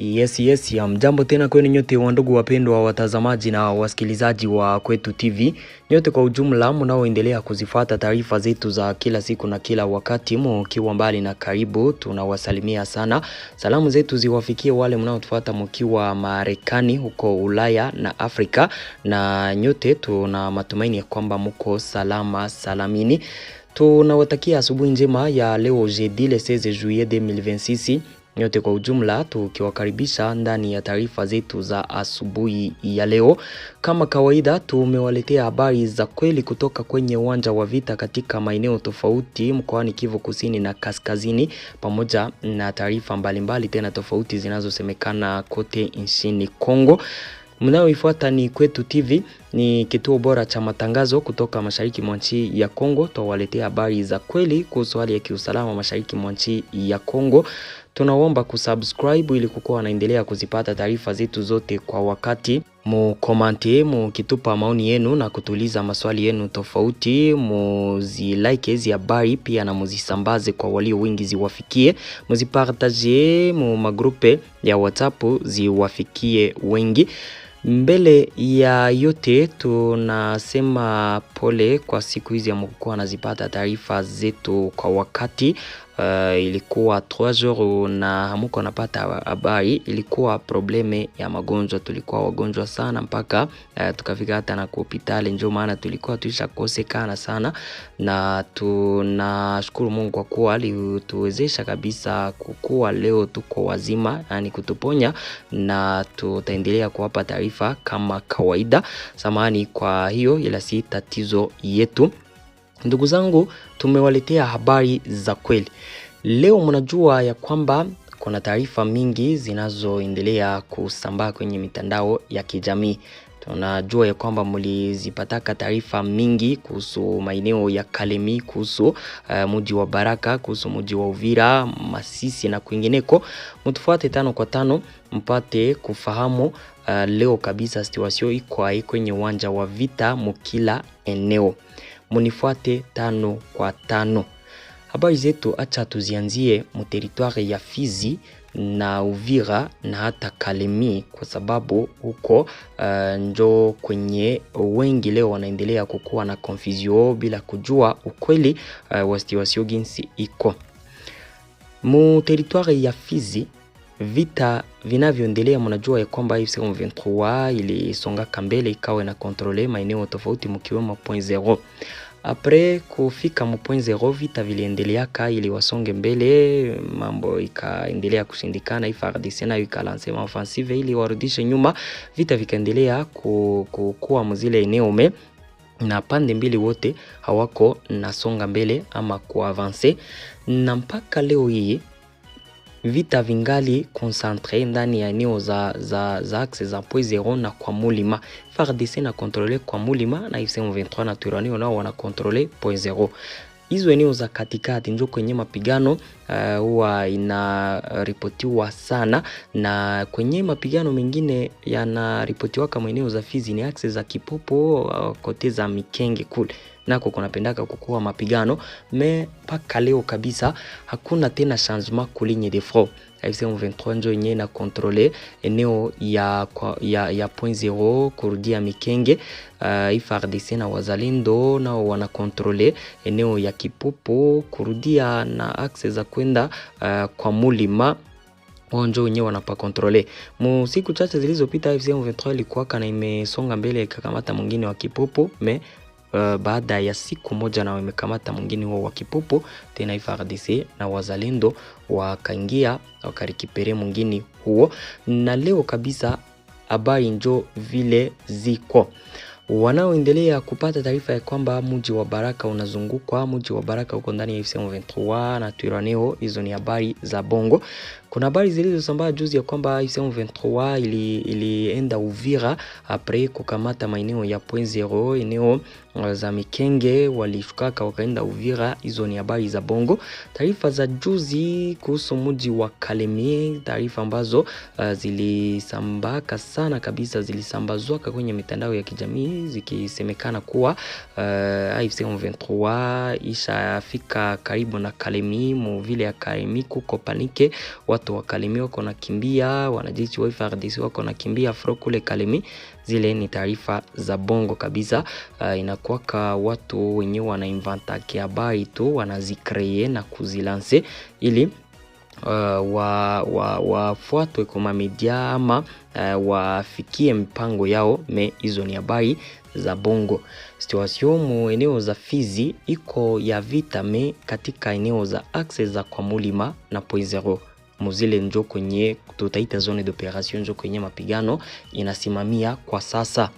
Yes, mjambo tena kwenu nyote wandugu wapendwa watazamaji na wasikilizaji wa Kwetu TV. Nyote kwa ujumla mnaoendelea kuzifuata taarifa zetu za kila siku na kila wakati mkiwa mbali na karibu, tunawasalimia sana. Salamu zetu ziwafikie wale mnaotufuata mkiwa Marekani, huko Ulaya na Afrika, na nyote tuna matumaini ya kwamba mko salama salamini. Tunawatakia asubuhi njema ya leo jeudi le 16 juillet 2026. Nyote kwa ujumla tukiwakaribisha ndani ya taarifa zetu za asubuhi ya leo. Kama kawaida tumewaletea habari za kweli kutoka kwenye uwanja wa vita katika maeneo tofauti mkoani Kivu Kusini na Kaskazini, pamoja na taarifa mbalimbali tena tofauti zinazosemekana kote nchini Kongo. Mnaoifuata ni Kwetu TV, ni kituo bora cha matangazo kutoka mashariki mwa nchi ya Kongo. Tutawaletea habari za kweli kuhusu hali ya kiusalama mashariki mwa nchi ya Kongo. Tunaomba kusubscribe ili kukuwa wanaendelea kuzipata taarifa zetu zote kwa wakati. Mukomante, mukitupa maoni yenu na kutuliza maswali yenu tofauti. Muzilike hizi habari pia na muzisambaze kwa walio wengi ziwafikie. Muzipartage mu magrupe ya WhatsApp ziwafikie wengi. Mbele ya yote tunasema pole kwa siku hizi amkuwa nazipata taarifa zetu kwa wakati. Ilikuwa 3 jours na hamuko napata habari. Ilikuwa probleme ya magonjwa, tulikuwa wagonjwa sana mpaka tukafika hata na hospitali, ndio maana tulikuwa tulishakosekana sana, na tunashukuru Mungu kwa kuwa alituwezesha kabisa kukua leo tuko wazima, yani kutuponya, na tutaendelea kuwapa taarifa kama kawaida. Samahani kwa hiyo, ila si tatizo yetu. Ndugu zangu, tumewaletea habari za kweli. Leo mnajua ya kwamba kuna taarifa mingi zinazoendelea kusambaa kwenye mitandao ya kijamii. Tunajua ya kwamba mlizipataka taarifa mingi kuhusu maeneo ya Kalemi, kuhusu mji wa Baraka, kuhusu mji wa Uvira, Masisi na kwingineko. Mtufuate 5 kwa 5 mpate kufahamu leo kabisa situation iko kwenye uwanja wa vita mkila eneo. Munifuate 5 kwa 5. Habari zetu acha tuzianzie mu territoire ya Fizi na Uvira na hata Kalemi, kwa sababu huko njo kwenye wengi leo wanaendelea kukuwa na confusion bila kujua ukweli wa situation jinsi iko. Mu territoire ya Fizi vita vinavyoendelea, mnajua ya kwamba M23 ilisonga kambele ikawa na controle maeneo tofauti mkiwemo point 0. Après kufika mu point 0 vita viliendeleaka ili wasonge mbele, mambo ikaendelea kushindikana. FARDC nayo ikalanse offensive ili warudishe nyuma, vita vikaendelea kuwa mzile eneo na pande mbili wote hawako nasonga mbele ama kuavance, na mpaka leo hii vita vingali concentre ndani ya eneo za axe za point 0 na kwa mulima. FARDC na controle kwa mulima na M23 na Twirwaneho nao wana controle point 0. Hizo eneo za katikati ndio kwenye mapigano huwa inaripotiwa sana, na kwenye mapigano mengine yanaripotiwa kama eneo za Fizi ni axe za Kipopo, kote za Mikenge kule nako kunapendaka kukua mapigano. Paka leo kabisa hakuna tena changement kulinye de front. M23 ndio yenyewe na controle eneo ya point 0 kurudia Mikenge. FARDC na wazalendo nao wana controle eneo ya Kipopo kurudia na axe za kwenda kwa mulima. Onjo wenyewe wanapa controle. Mu siku chache zilizopita M23 ilikuwa kana imesonga mbele ikakamata mwingine wa Kipopo, baada ya siku moja na wamekamata mwingine wa Kipopo tena FARDC na wazalendo wakaingia wakarikipere mwingine huo, na leo kabisa habari njo vile ziko. Wanaoendelea kupata taarifa ya kwamba mji wa Baraka unazungukwa, mji wa Baraka uko ndani ya M23 na Twirwaneho. Hizo ni habari za bongo. Kuna habari zilizosambaa juzi ya kwamba M23 ilienda Uvira après kukamata maeneo ya point 0, eneo za Mikenge walishukaka wakaenda Uvira. Hizo ni habari za bongo. Taarifa za juzi kuhusu mji wa Kalemi, taarifa ambazo zilisambaka sana kabisa, zilisambazwaka kwenye mitandao ya kijamii zikisemekana kuwa M23 ishafika karibu na Kalemi, mu vile ya Kalemi kuko panike, watu watu wa Kalemi wako nakimbia, wanajeshi wa FARDC wako nakimbia fro kule Kalemi. Zile ni taarifa za bongo kabisa. Inakuwaka watu wenyewe wanainventa habari tu, wanazicree na kuzilance ili wafuatwe kwa media ama wafikie mpango yao. Hizo ni habari za bongo. Situation mu eneo za Fizi iko ya vita katika eneo za axe za kwa Mulima na Poizero. Muzile njo kwenye tutaita zone d'operation, njo kwenye mapigano inasimamia kwa sasa.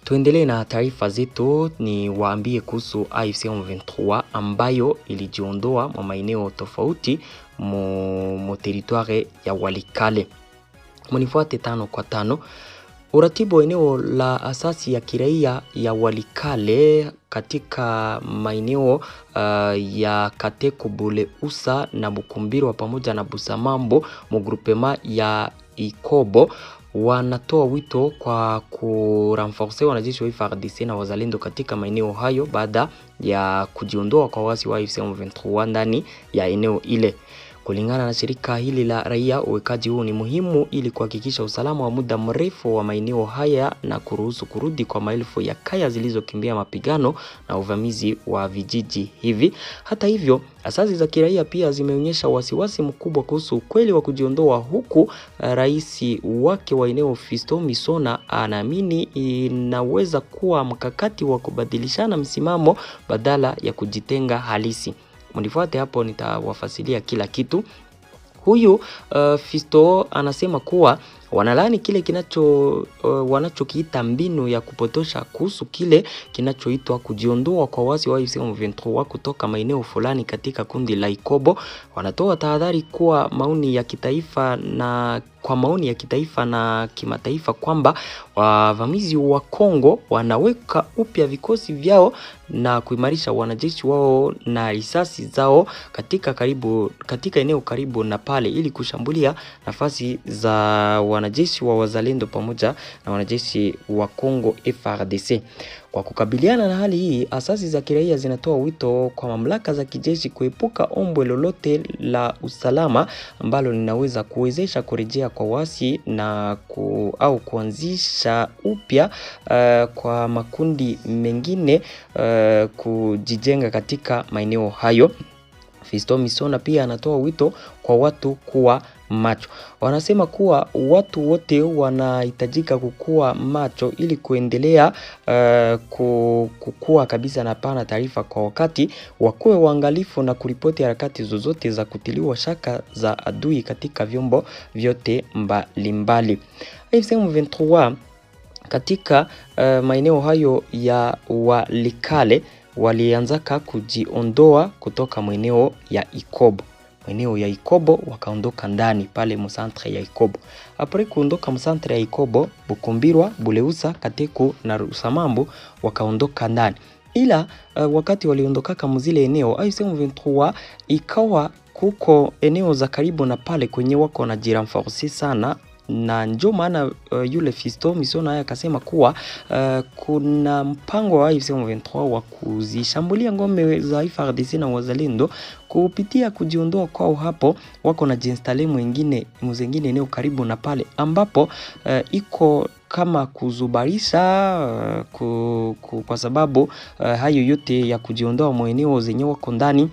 Tuendelee na taarifa zetu. Ni waambie kuhusu AFC M23 ambayo ilijiondoa mwa maeneo tofauti mu territoire ya Walikale. Munifuate 5 kwa 5. Uratibu eneo la asasi ya kiraia ya Walikale katika maeneo ya Kateko, Bule Usa na Bukumbirwa pamoja na Busamambo mu groupement ya Ikobo wanatoa wito kwa kurenforcer wanajeshi wa FARDC na wazalendo katika maeneo hayo baada ya kujiondoa kwa wasi wa AFC M23 ndani ya eneo ile. Kulingana na shirika hili la raia, uwekaji huu ni muhimu ili kuhakikisha usalama wa muda mrefu wa maeneo haya na kuruhusu kurudi kwa maelfu ya kaya zilizokimbia mapigano na uvamizi wa vijiji hivi. Hata hivyo, asasi za kiraia pia zimeonyesha wasiwasi mkubwa kuhusu ukweli wa kujiondoa, huku rais wake wa eneo Fiston Misona anaamini inaweza kuwa mkakati wa kubadilishana msimamo badala ya kujitenga halisi. Mnifuate hapo, nitawafasilia kila kitu. Huyu Fisto anasema kuwa wanalaani kile wanachokiita mbinu ya kupotosha kuhusu kile kinachoitwa kujiondoa kwa wasi wa AFC M23 kutoka maeneo fulani katika kundi la Ikobo. Wanatoa tahadhari kuwa maoni ya kitaifa na kimataifa kwamba wavamizi wa Kongo wanaweka upya vikosi vyao na kuimarisha wanajeshi wao na risasi zao katika eneo karibu na pale ili kushambulia nafasi za wanajeshi wa wazalendo pamoja na wanajeshi wa Kongo FARDC. Kwa kukabiliana na hali hii, asasi za kiraia zinatoa wito kwa mamlaka za kijeshi kuepuka ombwe lolote la usalama ambalo linaweza kuwezesha kurejea kwa wasi na kuanzisha upya kwa makundi mengine kujijenga katika maeneo hayo. Fisto Misona pia anatoa wito kwa watu kuwa macho. Wanasema kuwa watu wote wanahitajika kukua macho ili kuendelea kukua kabisa na pana taarifa kwa wakati, wakuwe waangalifu na kuripoti harakati zozote za kutiliwa shaka za adui katika vyombo vyote mbalimbali. AFC M23 katika maeneo hayo ya Walikale walianzaka kujiondoa kutoka maeneo ya Ikobo. Maeneo ya Ikobo wakaondoka ndani pale msantre ya Ikobo. Apre kuondoka msantre ya Ikobo, Bukumbirwa, Buleusa, Kateko na Rusamambo wakaondoka ndani. Ila wakati waliondoka kama zile eneo, AFC M23 ikawa kuko eneo za karibu na pale kwenye wako na jirenforcer sana, na ndio maana yule Fisto Misona haya akasema kuwa kuna mpango wa AFC M23 wa kuzishambulia ngome za FARDC na wazalendo kupitia kujiondoa kwao. Hapo wako na jinstale mwingine eneo karibu na pale ambapo iko kama kuzubarisha kwa sababu hayo yote ya kujiondoa maeneo zenye wako ndani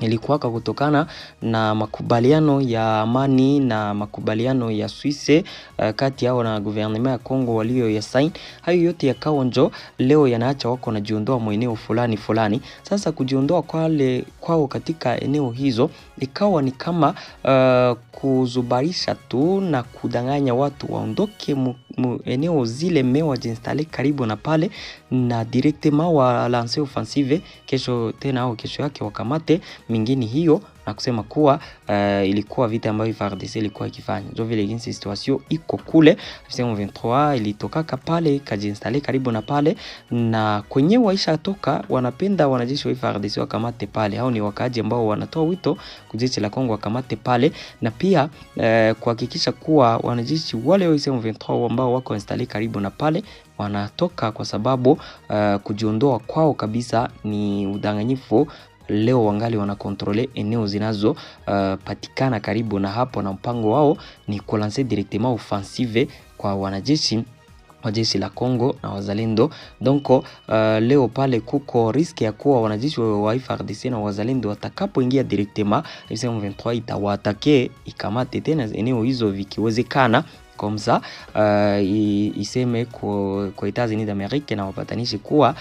ilikuwa kutokana na makubaliano ya amani na makubaliano ya Swisse kati yao na gouvernement ya Kongo walio ya sign. Hayo yote yakawa njo leo yanaacha wako na jiondoa maeneo fulani. Sasa kujiondoa kwao katika eneo hizo ikawa ni kama kuzubarisha tu na kudanganya watu waondoke eneo zile mewa jinstale karibu na pale, na directement wa lance offensive kesho yake wakamate mingine hiyo, na kusema kuwa ilikuwa vita ambayo FARDC ilikuwa ikifanya. Ndio vile jinsi situation iko kule. M23 ilitokaka pale kajinstale karibu na pale, na kwenye waisha toka wanapenda wanajeshi wa FARDC wakamate pale. Hao ni wakaji ambao wanatoa wito kwa jeshi la Kongo wakamate pale, na pia kuhakikisha kuwa wanajeshi wale wa M23 ambao wako installe karibu na pale wanatoka, kwa sababu kujiondoa kwao kabisa ni udanganyifu leo wangali wanakontrole eneo zinazo patikana karibu na hapo, na mpango wao ni kulancer directement offensive kwa wanajeshi wa jeshi la Kongo na wazalendo. Donc leo pale kuko riski ya kuwa wanajeshi wa FARDC na wazalendo watakapoingia directement M23 itawatake ikamate tena eneo hizo vikiwezekana, komsa iseme kwa Etats-Unis d'Amerique na wapatanishi kuwa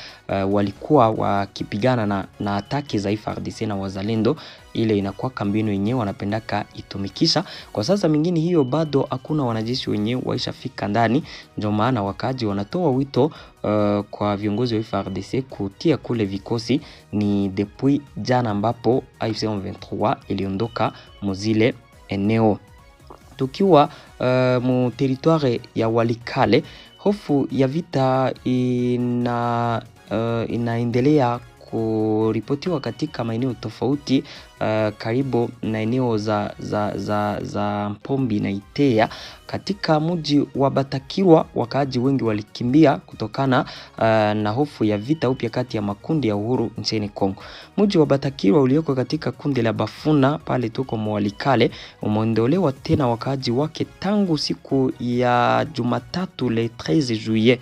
walikuwa wakipigana na ataki za FARDC na wazalendo. Ile inakuwa kambinu yenyewe wanapendaka itumikisha. Kwa sasa mingine hiyo bado hakuna wanajeshi wenyewe waishafika ndani, ndio maana wakaji wanatoa wito kwa viongozi wa FARDC kutia kule vikosi. Ni depuis jana ambapo AFC M23 iliondoka muzile eneo. Tukiwa mu territoire ya Walikale, hofu ya vita inaendelea kuripotiwa katika maeneo tofauti karibu na eneo za Mpombi na Itea. Katika mji wa Batakirwa wakaaji wengi walikimbia kutokana na hofu ya vita upya kati ya makundi ya uhuru nchini Kongo. Mji wa Batakirwa ulioko katika kundi la Bafuna pale tuko Mwalikale umeondolewa tena wakaaji wake tangu siku ya Jumatatu le 13 juillet.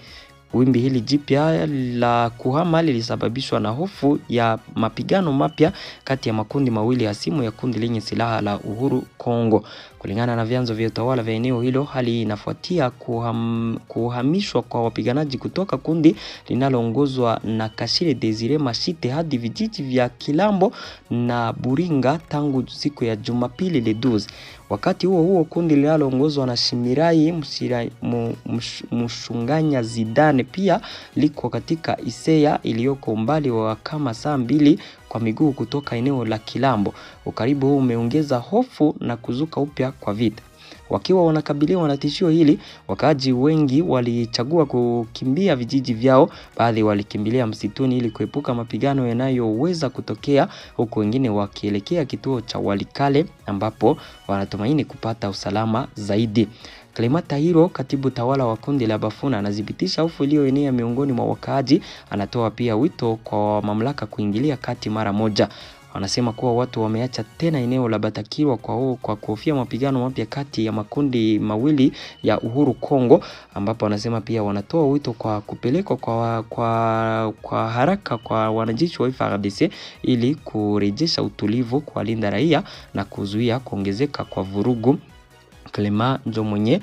Wimbi hili jipya la kuhama lilisababishwa na hofu ya mapigano mapya kati ya makundi mawili hasimu ya kundi lenye silaha la Uhuru Kongo. Kulingana na vyanzo vya utawala vya eneo hilo, hali inafuatia kuhamishwa kwa wapiganaji kutoka kundi linaloongozwa na Kashile Desire Mashite hadi vijiji vya Kilambo na Buringa tangu siku ya Jumapili le 12. Wakati huo kundi linaloongozwa na Shimirai Mshunganya Zidane pia liko katika Iseya iliyoko umbali wa kama saa 2 kwa miguu kutoka eneo la Kilambo. Ukaribu huu umeongeza hofu na kuzuka upya kwa vita. Wakiwa wanakabiliwa na tishio hili, wakaaji wengi walichagua kukimbia vijiji vyao. Baadhi walikimbilia msituni ili kuepuka mapigano yanayoweza kutokea, huku wengine wakielekea kituo cha Walikale ambapo wanatumaini kupata usalama zaidi. Clemata Hiro, katibu tawala wa kundi la Bafuna, anadhibitisha hofu iliyoenea miongoni mwa wakaaji. Anatoa pia wito kwa mamlaka kuingilia kati mara moja. Wanasema kuwa watu wameacha tena eneo la Batakirwa kwa kuhofia mapigano mapya kati ya makundi mawili ya Uhuru Kongo, ambapo wanasema pia wanatoa wito kwa kupelekwa kwa haraka kwa wanajeshi wa FARDC ili kurejesha utulivu, kwa linda raia na kuzuia kuongezeka kwa vurugu. Clement ndio mwenye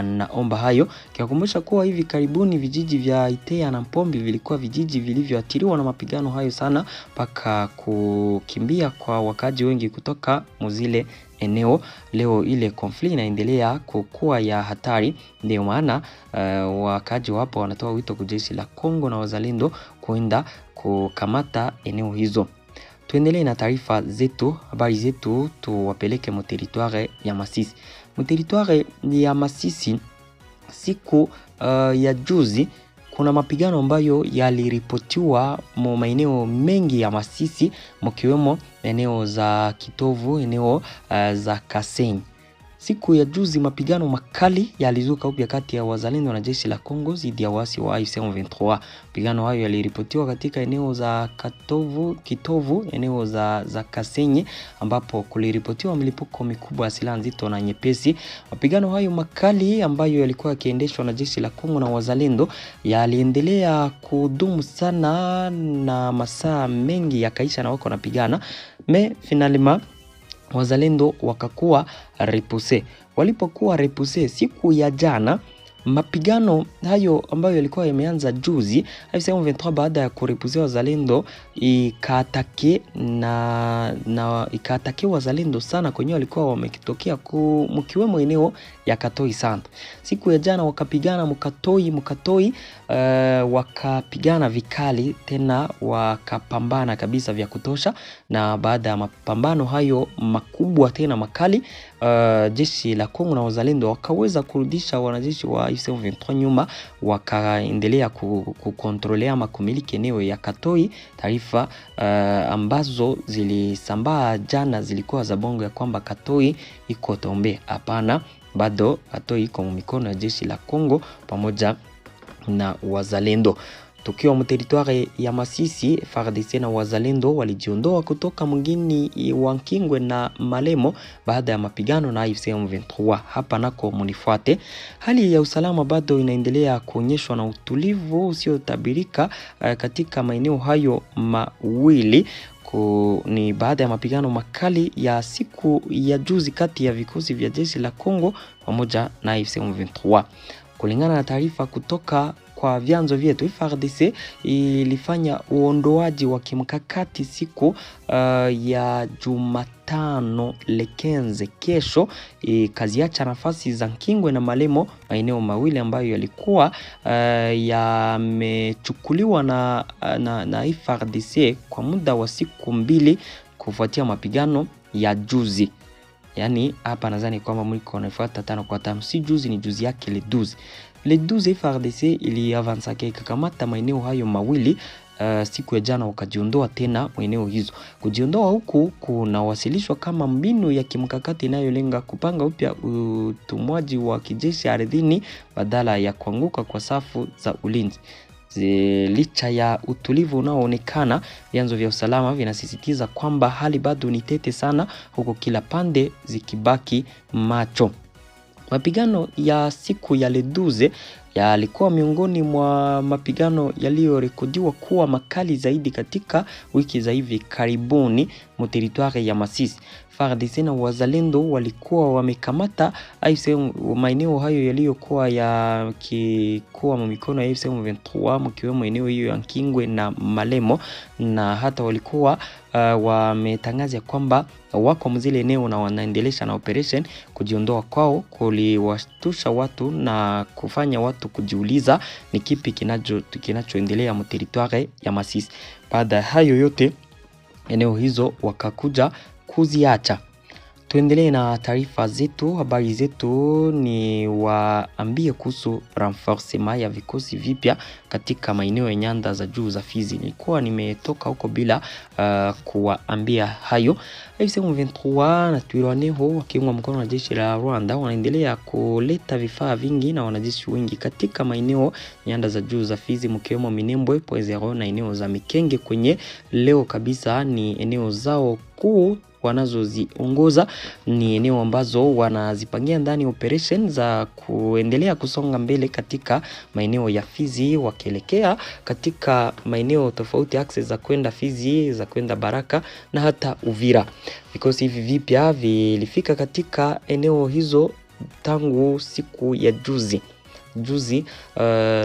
naomba hayo, kiwakumbusha kuwa hivi karibuni vijiji vya Itea na Mpombi vilikuwa vijiji vilivyoathiriwa na mapigano hayo sana, paka kukimbia kwa wakaji wengi kutoka muzile eneo. Leo ile konflikti inaendelea kukua ya hatari, ndio maana wakaji wapo wanatoa wito kwa jeshi la Kongo na wazalendo kuenda kukamata eneo hizo. Tuendelee na taarifa zetu, habari zetu, tuwapeleke mu territoire ya Masisi. Mu territoire ya Masisi siku ya juzi kuna mapigano ambayo yaliripotiwa mu maeneo mengi ya Masisi, mkiwemo eneo za Kitovu, eneo za Kasenyi. Siku ya juzi mapigano makali yalizuka upya kati ya wazalendo na jeshi la Kongo dhidi ya waasi wa AFC M23. Mapigano hayo yaliripotiwa katika eneo za Kitovu, eneo za Kasenyi, ambapo kuliripotiwa milipuko mikubwa ya silaha nzito na nyepesi. Mapigano hayo makali ambayo yalikuwa yakiendeshwa na jeshi la Kongo na wazalendo yaliendelea kudumu sana na masaa mengi yakaisha na wako napigana. Finalement wazalendo wakakuwa repousse. Walipokuwa repousse siku ya jana, mapigano hayo ambayo yalikuwa yameanza juzi, AFC M23 baada ya kurepousse wazalendo ikaatake ikaatake wazalendo sana kwenye walikuwa wamekitokea mkiwemo eneo ya Katoi sana. Siku ya jana wakapigana mkatoi wakapigana vikali tena, wakapambana kabisa vya kutosha, na baada ya mapambano hayo makubwa tena makali, jeshi la Kongo na wazalendo wakaweza kurudisha wanajeshi wa AFC M23 nyuma, wakaendelea kukontrolea ama kumiliki eneo ya Katoi. Taarifa ambazo zilisambaa jana zilikuwa za bongo ya kwamba Katoi iko tombe. Hapana, bado Katoi iko mikono ya jeshi la Kongo pamoja na wazalendo. Tukiwa mteritwari ya Masisi, FARDC na wazalendo walijiondoa kutoka mgini wa Nkingwe na Malemo baada ya mapigano na AFC M23. Hapa nako munifuate. Hali ya usalama bado inaendelea kuonyeshwa na utulivu usiotabirika katika maeneo hayo mawili. Ni baada ya mapigano makali ya siku ya juzi kati ya vikosi vya jeshi la Kongo pamoja na AFC M23. Kulingana na taarifa kutoka kwa vyanzo vyetu, FARDC ilifanya uondoaji wa kimkakati siku ya Jumatano lekenze kesho, kaziacha nafasi za Nkingwe na Malemo, maeneo mawili ambayo yalikuwa yamechukuliwa na FARDC kwa muda wa siku 2 kufuatia mapigano ya juzi. Yani hapa nadhani kwamba mliko nafuata 5 kwa 5, si juzi, ni juzi yake le 12 FARDC ili avansa ikakamata maeneo hayo mawili. Siku ya jana wakajiondoa tena maeneo hizo. Kujiondoa huku kunawasilishwa kama mbinu ya kimkakati inayolenga kupanga upya utumwaji wa kijeshi ardhini badala ya kuanguka kwa safu za ulinzi. Licha ya utulivu unaoonekana, vyanzo vya usalama vinasisitiza kwamba hali bado ni tete sana, huko kila pande zikibaki macho. Mapigano ya siku ya le 12 yalikuwa miongoni mwa mapigano yaliyorekodiwa kuwa makali zaidi katika wiki za hivi karibuni mteritwari ya Masisi. FARDC na wazalendo walikuwa wamekamata maeneo hayo yaliyokuwa yakikuwa mikono ya AFC M23, mkiwemo eneo hiyo ya Nkingwe na Malemo, na hata walikuwa wametangaza kwamba wako mzile eneo na wanaendelesha na operation. Kujiondoa kwao kuliwashtusha watu na kufanya watu kujiuliza ni kipi kinachoendelea mteritwari ya Masisi. Baada ya hayo yote, eneo hizo wakakuja kuziacha. Tuendelee na taarifa zetu. Habari zetu ni waambie kuhusu renforcement ya vikosi vipya katika maeneo ya nyanda za juu za Fizi. Nilikuwa nimetoka huko bila kuwaambia hayo. AFC M23 na Twirwaneho wakiungwa mkono na jeshi la Rwanda wanaendelea kuleta vifaa vingi na wanajeshi wengi katika maeneo nyanda za juu za Fizi, mkiwemo Minembwe, Poezero na eneo za Mikenge. Kwenye leo kabisa ni eneo zao kuu wanazoziongoza, ni eneo ambazo wanazipangia ndani operation za kuendelea kusonga mbele katika maeneo ya Fizi, wakielekea katika maeneo tofauti, access za kwenda Fizi, za kwenda Baraka na hata Uvira. Vikosi hivi vipya vilifika katika eneo hizo tangu siku ya juzi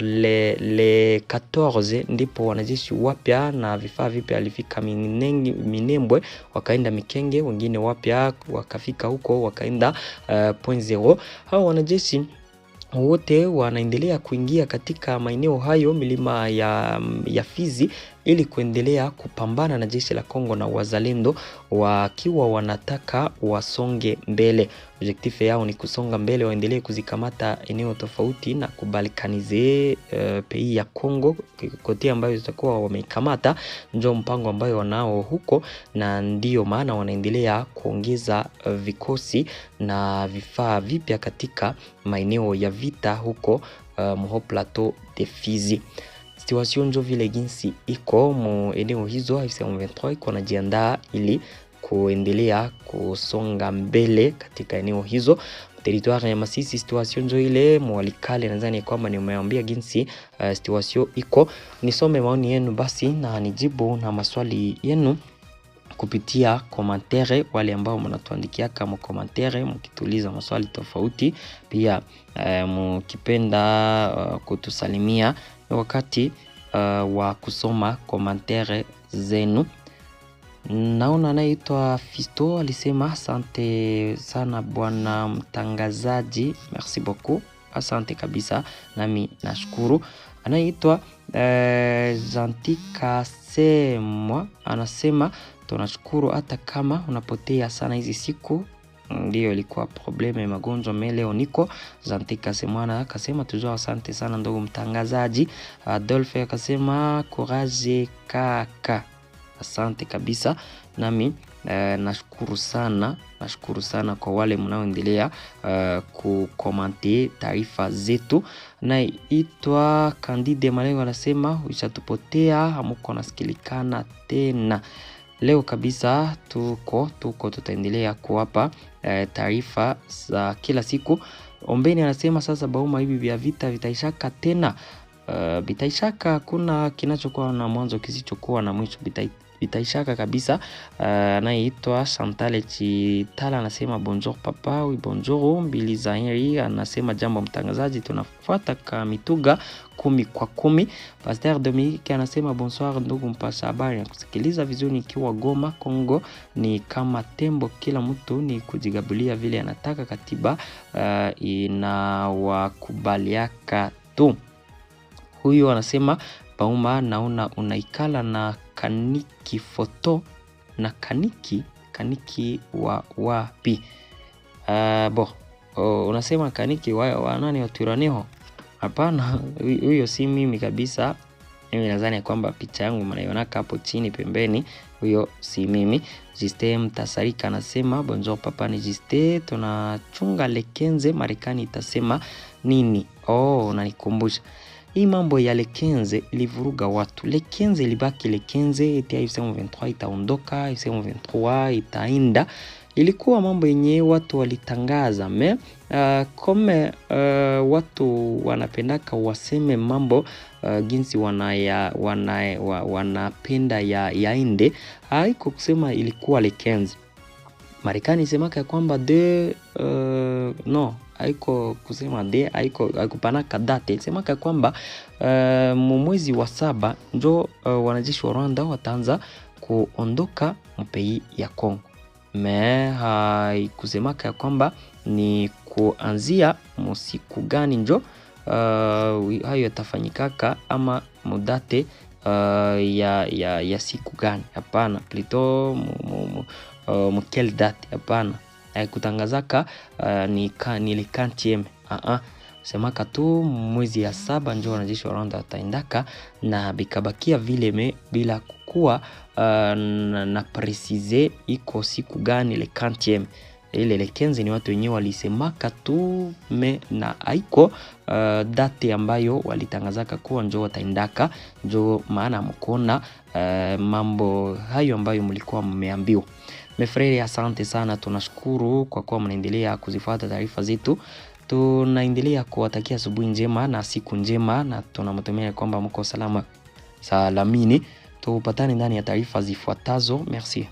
le 14 ndipo wanajeshi wapya na vifaa vipya alifika Minembwe, wakaenda Mikenge, wengine wapya wakafika huko wakaenda point 0. Hao wanajeshi wote wanaendelea kuingia katika maeneo hayo milima ya Fizi ili kuendelea kupambana na jeshi la Kongo na wazalendo, wakiwa wanataka wasonge mbele. Objective yao ni kusonga mbele, waendelee kuzikamata eneo tofauti na kubalkanize pei ya Kongo kote ambayo zitakuwa wamekamata. Ndio mpango ambayo wanao huko, na ndio maana wanaendelea kuongeza vikosi na vifaa vipya katika maeneo ya vita huko Mho Plateau de Fizi. Situation njo vile jinsi iko mu eneo hizo, AFC M23 iko najiandaa ili kuendelea kusonga mbele katika eneo hizo. Territoire ya Masisi situation njo ile mwalikale, nadhani kwamba nimeambia jinsi situation iko. Nisome maoni yenu basi na nijibu na maswali yenu kupitia commentaire, wale ambao mnatuandikia kama commentaire mkituliza maswali tofauti, pia mkipenda kutusalimia wakati wa kusoma commentaire zenu. Naona anaitwa Fisto alisema asante sana bwana mtangazaji, merci beaucoup, asante kabisa, nami nashukuru. Anaitwa Zantika Semwa anasema tunashukuru hata kama unapotea sana hizi siku, ndio ilikuwa probleme magonjwa meleo niko. Zantika Semwana akasema tujua asante sana ndugu mtangazaji. Adolphe akasema courage kaka, asante kabisa, nami Nashukuru sana kwa wale mnaoendelea kukomante taarifa zetu. Naitwa Candide Malengo, anasema ushatupotea, hamuko nasikilikana tena. Leo kabisa tuko tutaendelea kuwapa taarifa za kila siku. Ombeni anasema sasa Bauma hivi vya vita vitaishaka tena. Vitaishaka, kuna kinachokuwa na mwanzo kisichokuwa na mwisho, vitaishaka kabisa. Anaitwa Chantal Chitala anasema bonjour papa. Oui bonjour. Mbili Zahiri anasema jambo mtangazaji, tunafuata Kamituga 10 kwa 10. Pasteur Dominique anasema bonsoir ndugu mpasha habari, na kusikiliza vizuri nikiwa Goma Kongo. Ni kama tembo, kila mtu ni kujigabulia vile anataka, katiba inawakubaliaka tu. Huyu anasema Bauma, naona unaikala na kaniki foto na kaniki wa wapi? Unasema kaniki wa nani, wa Twiraneho? Hapana, huyo si mimi kabisa. Mimi nadhani kwamba picha yangu mnaionaka hapo chini pembeni, huyo si mimi. Jiste Mtasarika anasema bonjour papa, ni Jiste, tunachunga Lekenze, Marekani itasema nini? Unanikumbusha hii mambo ya Lekenze ilivuruga watu. Lekenze ilibaki Lekenze, eti M23 itaondoka, M23 itainda. Ilikuwa mambo yenye watu walitangaza kome watu wanapendaka waseme mambo jinsi wanapenda yaende. Haiko kusema ilikuwa Lekenze. Marekani isemaka kwamba haiko kusema haiko kupanaka date. Isemaka kwamba mwezi wa 7 njo wanajeshi wa Rwanda wataanza kuondoka mpei ya Kongo. Haikusemaka kwamba ni kuanzia musiku gani njo hayo yatafanyikaka, ama mudate ya siku gani. Hapana, plito mkel date. Hapana, haikutangazaka ni le 40e. Semaka tu mwezi ya 7 njo wanajeshi wa Rwanda wataendaka, na bikabakia vile bila kukua na precize iko siku gani le 40e. Ile Lekenze ni watu wenyewe walisemaka tu na haiko date ambayo walitangazaka kuwa njo wataendaka. Njo maana mkona mambo hayo ambayo mlikuwa mmeambiwa. Mefrere, asante sana, tunashukuru kwa kuwa mnaendelea kuzifuata taarifa zetu. Tunaendelea kuwatakia asubuhi njema na siku njema, na tunamtumia kwamba mko salama salamini. Tupatane ndani ya taarifa zifuatazo. Merci.